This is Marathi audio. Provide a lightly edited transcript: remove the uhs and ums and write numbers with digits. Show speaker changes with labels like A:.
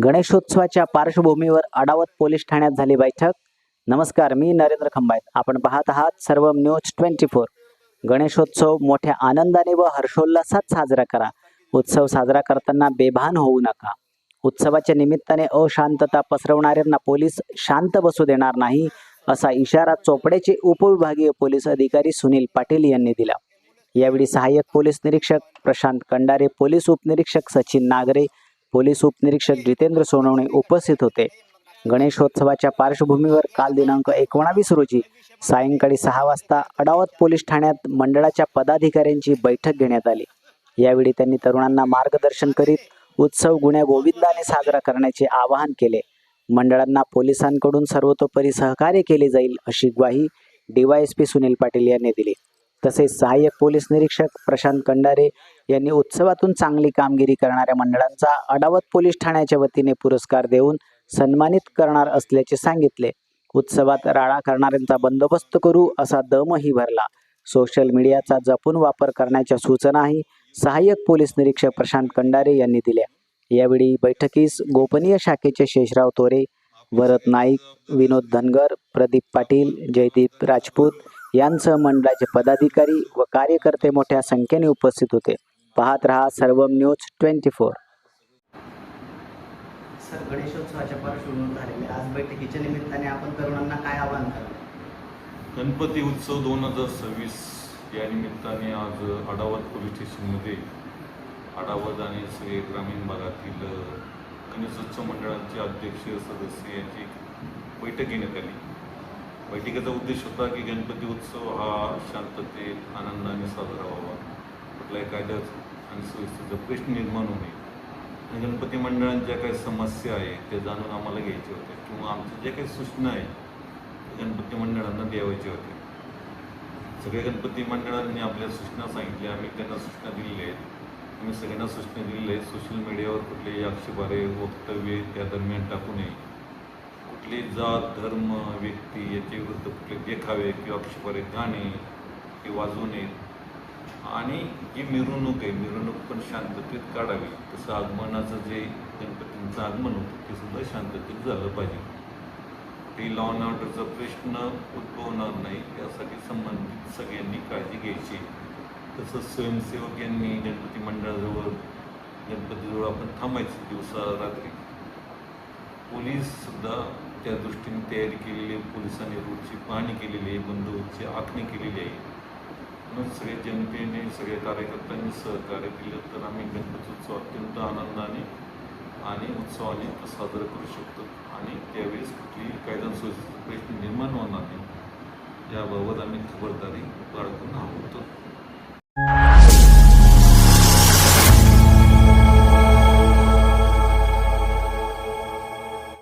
A: गणेशोत्सवाच्या पार्श्वभूमीवर अडावत पोलीस ठाण्यात झाली बैठक. नमस्कार, मी नरेंद्र खंबायत. आपण पाहत आहात सर्व न्यूज 24. गणेशोत्सव मोठ्या आनंदाने व हर्षोल्लासात साजरा करा. उत्सव साजरा करताना बेभान होऊ नका. उत्सवाच्या निमित्ताने अशांतता पसरवणाऱ्यांना पोलीस शांत बसू देणार नाही, असा इशारा चोपड्याचे उपविभागीय पोलीस अधिकारी सुनील पाटील यांनी दिला. यावेळी सहाय्यक पोलीस निरीक्षक प्रशांत कंडारे, पोलीस उपनिरीक्षक सचिन नागरे, पोलीस उपनिरीक्षक जितेंद्र सोनवणे उपस्थित होते. गणेशोत्सवाच्या पार्श्वभूमीवर काल दिनांक 19 रोजी सायंकाळी 6 वाजता अडावत पोलीस ठाण्यात मंडळाच्या पदाधिकाऱ्यांची बैठक घेण्यात आली. यावेळी त्यांनी तरुणांना मार्गदर्शन करीत उत्सव गुण्यागोविंदाने साजरा करण्याचे आवाहन केले. मंडळांना पोलिसांकडून सर्वतोपरी सहकार्य केले जाईल, अशी ग्वाही DYSP सुनील पाटील यांनी दिली. तसेच सहाय्यक पोलीस निरीक्षक प्रशांत कंडारे यांनी उत्सवातून चांगली कामगिरी करणाऱ्या मंडळांचा अडावत पोलीस ठाण्याच्या वतीने पुरस्कार देऊन सन्मानित करणार असल्याचे सांगितले. उत्सवात राडा करणाऱ्यांचा बंदोबस्त करू, असा दमही भरला. सोशल मीडियाचा जपून वापर करण्याच्या सूचनाही सहाय्यक पोलीस निरीक्षक प्रशांत कंडारे यांनी दिल्या. यावेळी बैठकीस गोपनीय शाखेचे शेषराव तोरे, भरत नाईक, विनोद धनगर, प्रदीप पाटील, जयदीप राजपूत यांसह मंडळाचे पदाधिकारी व कार्यकर्ते मोठ्या संख्येने उपस्थित होते. पाहत रहा सर्व न्यूज 24.
B: सर, गणेशोत्सवाच्या पार्श्वभूमीवर झालेल्या आज बैठकीच्या निमित्ताने आपण तरुणांना काय आवाहन कराल?
C: गणपती उत्सव 2026 या निमित्ताने आज अडावत पोलीस स्टेशनमध्ये अडावत आणि सगळे ग्रामीण भागातील गणेशोत्सव मंडळांचे अध्यक्ष सदस्य यांची बैठक घेण्यात आली. बैठकीचा उद्देश होता की गणपती उत्सव हा शांततेत आनंदाने साजरा व्हावा, कुठल्याही कायद्यात आणि सुव्यवस्थेचा प्रश्न निर्माण होऊ नये आणि गणपती मंडळांच्या काही समस्या आहेत त्या जाणून आम्हाला घ्यायच्या होत्या किंवा आमच्या ज्या काही सूचना आहेत गणपती मंडळांना द्यावायच्या होत्या. सगळ्या गणपती मंडळांनी आपल्या सूचना सांगितल्या, आम्ही त्यांना सूचना दिलेल्या आहेत. आम्ही सगळ्यांना सूचना दिलेल्या आहेत. सोशल मीडियावर कुठलेही आक्षेपार्ह वक्तव्य त्या दरम्यान टाकू नये. कुठली जात, धर्म, व्यक्ती याच्या विरुद्ध कुठले देखावे किंवा आक्षेपार्ह गाणे हे वाजवू नयेत आणि जी मिरवणूक आहे मिरवणूक पण शांततेत काढावी. तसं आगमनाचं जे गणपतींचं आगमन होतं ते सुद्धा शांततेत झालं पाहिजे. ते लॉ अँड ऑर्डरचा प्रश्न उद्भवणार नाही यासाठी संबंधित सगळ्यांनी काळजी घ्यायची. तसंच स्वयंसेवक यांनी गणपती मंडळाजवळ गणपतीजवळ आपण थांबायचं दिवसा रात्री. पोलीससुद्धा त्या दृष्टीने तयारी केलेली आहे. पोलिसांनी रोडची पाहणी केलेली आहे, बंदोबस्तची आखणी केलेली आहे. म्हणून सगळ्या जनतेने सगळ्या कार्यकर्त्यांनी सहकार्य केलं तर आम्ही गणपती उत्सव अत्यंत आनंदाने आणि उत्सवाने साजरा करू शकतो आणि त्यावेळेस कुठलीही कायदा सुव्यवस्थेचा प्रश्न निर्माण होणार नाही याबाबत आम्ही खबरदारी बाळगून आहोत.